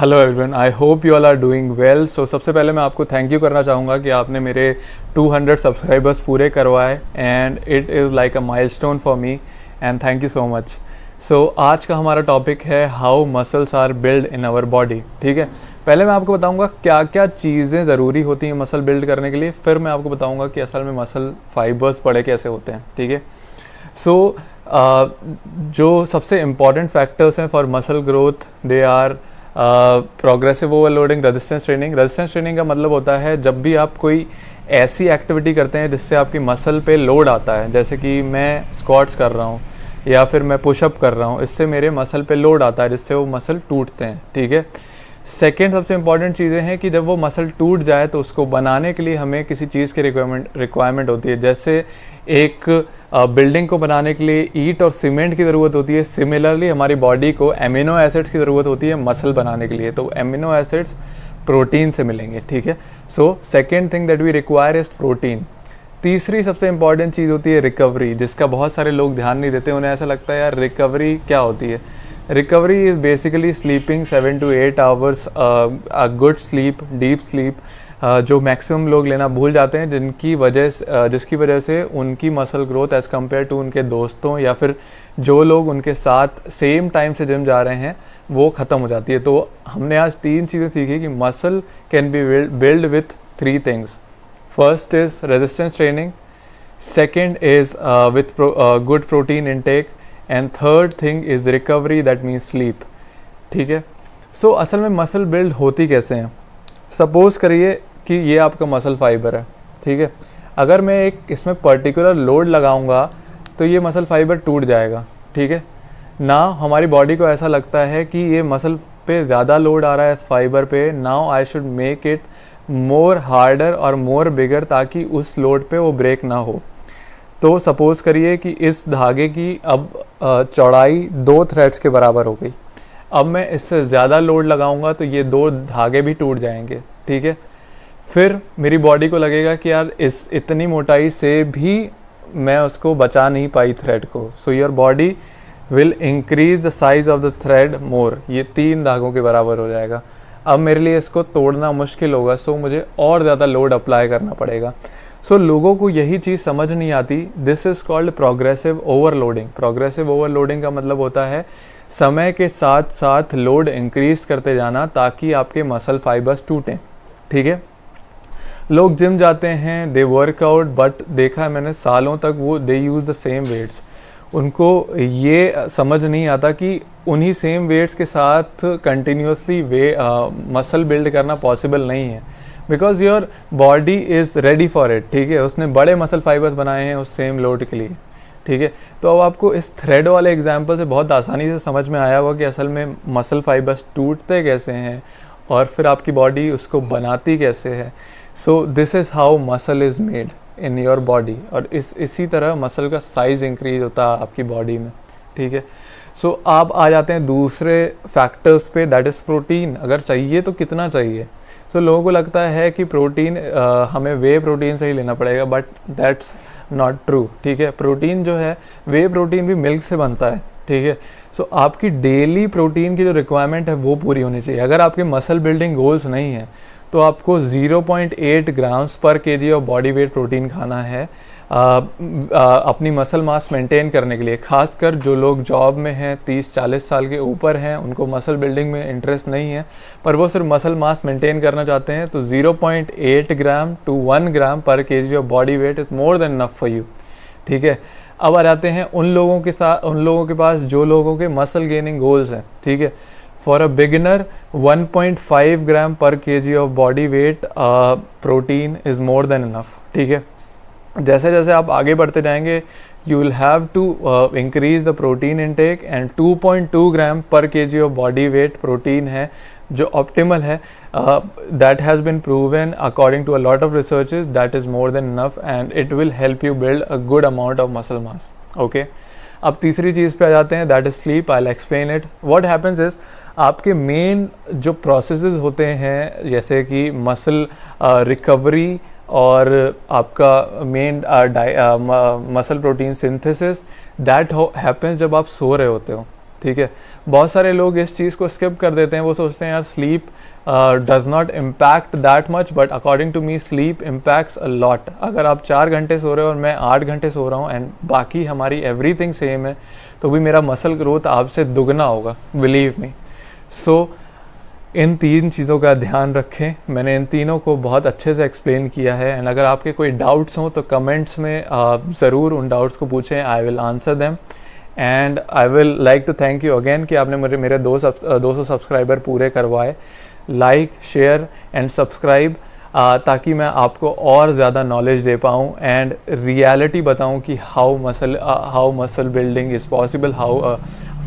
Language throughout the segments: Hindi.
Hello everyone, I hope you all are doing well. So सबसे पहले मैं आपको थैंक यू करना चाहूँगा कि आपने मेरे 200 सब्सक्राइबर्स पूरे करवाए and it is like a milestone for me and thank you so much. So आज का हमारा टॉपिक है how muscles are build in our body. ठीक है, पहले मैं आपको बताऊंगा क्या क्या चीज़ें ज़रूरी होती हैं मसल बिल्ड करने के लिए, फिर मैं आपको बताऊंगा कि असल में मसल फाइबर्स बड़े कैसे होते हैं। ठीक है, सो जो सबसे इम्पॉर्टेंट फैक्टर्स हैं for muscle growth they are progressive overloading, resistance training. Resistance training का मतलब होता है जब भी आप कोई ऐसी एक्टिविटी करते हैं जिससे आपकी मसल पे लोड आता है, जैसे कि मैं स्क्वाट्स कर रहा हूँ या फिर मैं पुशअप कर रहा हूँ, इससे मेरे मसल पे लोड आता है जिससे वो मसल टूटते हैं। ठीक है, सेकेंड सबसे इंपॉर्टेंट चीज़ें हैं कि जब वो मसल टूट जाए तो उसको बनाने के लिए हमें किसी चीज़ की रिक्वायरमेंट होती है। जैसे एक बिल्डिंग को बनाने के लिए ईंट और सीमेंट की ज़रूरत होती है, सिमिलरली हमारी बॉडी को एमिनो एसिड्स की ज़रूरत होती है मसल बनाने के लिए, तो एमिनो एसिड्स प्रोटीन से मिलेंगे। ठीक है, so second thing that we require is protein. तीसरी सबसे इंपॉर्टेंट चीज़ होती है रिकवरी, जिसका बहुत सारे लोग ध्यान नहीं देते। उन्हें ऐसा लगता है यार रिकवरी क्या होती है। Recovery is basically sleeping 7 to 8 hours, a good sleep, deep sleep, जो मैक्सिमम लोग लेना भूल जाते हैं, जिसकी वजह से उनकी muscle growth as compared to उनके दोस्तों या फिर जो लोग उनके साथ सेम टाइम से जिम जा रहे हैं वो ख़त्म हो जाती है। तो हमने आज 3 चीज़ें सीखी कि muscle can be build with 3 things. First is resistance training, second is with good protein intake, and third thing is recovery, that means sleep. ठीक है, सो असल में मसल बिल्ड होती कैसे हैं। सपोज़ करिए कि ये आपका मसल फाइबर है। ठीक है, अगर मैं एक इसमें पर्टिकुलर लोड लगाऊंगा तो ये मसल फाइबर टूट जाएगा। ठीक है ना, हमारी बॉडी को ऐसा लगता है कि ये मसल पे ज़्यादा लोड आ रहा है इस फाइबर पे, now I should make it more harder और मोर बिगर, ताकि उस लोड पे वो ब्रेक ना हो। तो सपोज़ करिए कि इस धागे की अब चौड़ाई 2 थ्रेड्स के बराबर हो गई। अब मैं इससे ज़्यादा लोड लगाऊंगा तो ये 2 धागे भी टूट जाएंगे। ठीक है, फिर मेरी बॉडी को लगेगा कि यार इस इतनी मोटाई से भी मैं उसको बचा नहीं पाई थ्रेड को, so your body will increase the size of the thread more, ये 3 धागों के बराबर हो जाएगा। अब मेरे लिए इसको तोड़ना मुश्किल होगा, सो मुझे और ज़्यादा लोड अप्लाई करना पड़ेगा। सो लोगों को यही चीज़ समझ नहीं आती। This is called progressive overloading. Progressive overloading का मतलब होता है समय के साथ साथ लोड इंक्रीज करते जाना ताकि आपके मसल फाइबर्स टूटें। ठीक है, लोग जिम जाते हैं, दे वर्कआउट, बट देखा है मैंने सालों तक वो दे यूज़ द सेम वेट्स। उनको ये समझ नहीं आता कि उन्हीं सेम वेट्स के साथ कंटिन्यूसली मसल बिल्ड करना पॉसिबल नहीं है, because your body is ready for it. ठीक है, उसने बड़े मसल फाइबर्स बनाए हैं उस सेम लोड के लिए। ठीक है, तो अब आपको इस थ्रेड वाले एग्जांपल से बहुत आसानी से समझ में आया होगा कि असल में मसल फाइबर्स टूटते कैसे हैं और फिर आपकी बॉडी उसको बनाती कैसे है। So this is how muscle is made in your body, और इसी तरह मसल का साइज़ इंक्रीज होता है आपकी बॉडी में। ठीक है, सो आप आ जाते हैं दूसरे फैक्टर्स पे, दैट इज़ प्रोटीन। अगर चाहिए तो कितना चाहिए। सो लोगों को लगता है कि प्रोटीन हमें वे प्रोटीन से ही लेना पड़ेगा, बट दैट्स नॉट ट्रू। ठीक है, प्रोटीन जो है वे प्रोटीन भी मिल्क से बनता है। ठीक है, सो आपकी डेली प्रोटीन की जो रिक्वायरमेंट है वो पूरी होनी चाहिए। अगर आपके मसल बिल्डिंग गोल्स नहीं है तो आपको 0.8 ग्राम्स पर KG of body weight protein खाना है अपनी मसल मास मेंटेन करने के लिए। खासकर जो लोग जॉब में हैं, 30-40 साल के ऊपर हैं, उनको मसल बिल्डिंग में इंटरेस्ट नहीं है पर वो सिर्फ मसल मास मेंटेन करना चाहते हैं, तो 0.8 ग्राम to 1 gram per KG of body wait is more than enough for you. ठीक है, अब आ जाते हैं उन लोगों के पास जो लोगों के मसल गेनिंग गोल्स हैं। ठीक है, for a beginner 1.5 gram per KG of body weight protein is more than enough. ठीक है, जैसे जैसे आप आगे बढ़ते जाएंगे you will have to increase the protein intake, and 2.2 gram per KG of body weight protein है जो ऑप्टिमल है। That has been proven according to a lot of researches, that is more than enough and it will help you build a good amount of muscle mass. Okay, अब तीसरी चीज़ पे आ जाते हैं, that is sleep. I will explain it. What happens is आपके मेन जो प्रोसेसेस होते हैं, जैसे कि मसल रिकवरी और आपका main muscle protein synthesis, that happens जब आप सो रहे होते हो। ठीक है। बहुत सारे लोग इस चीज़ को स्किप कर देते हैं, वो सोचते हैं यार sleep does not impact that much, but according to me sleep impacts a lot. अगर आप 4 घंटे सो रहे हो और मैं 8 घंटे सो रहा हूँ एंड बाकी हमारी एवरीथिंग सेम है, तो भी मेरा मसल ग्रोथ आपसे दुगना होगा, बिलीव मी। सो इन 3 चीज़ों का ध्यान रखें। मैंने इन तीनों को बहुत अच्छे से एक्सप्लेन किया है, एंड अगर आपके कोई डाउट्स हों तो कमेंट्स में ज़रूर उन डाउट्स को पूछें, I will answer them. And I will like to thank you again कि आपने मेरे 200 सब्सक्राइबर पूरे करवाए। लाइक, शेयर एंड सब्सक्राइब, ताकि मैं आपको और ज़्यादा नॉलेज दे पाऊँ एंड रियलिटी बताऊँ कि how muscle building is possible, how a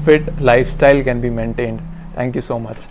fit lifestyle can be maintained. Thank you so much.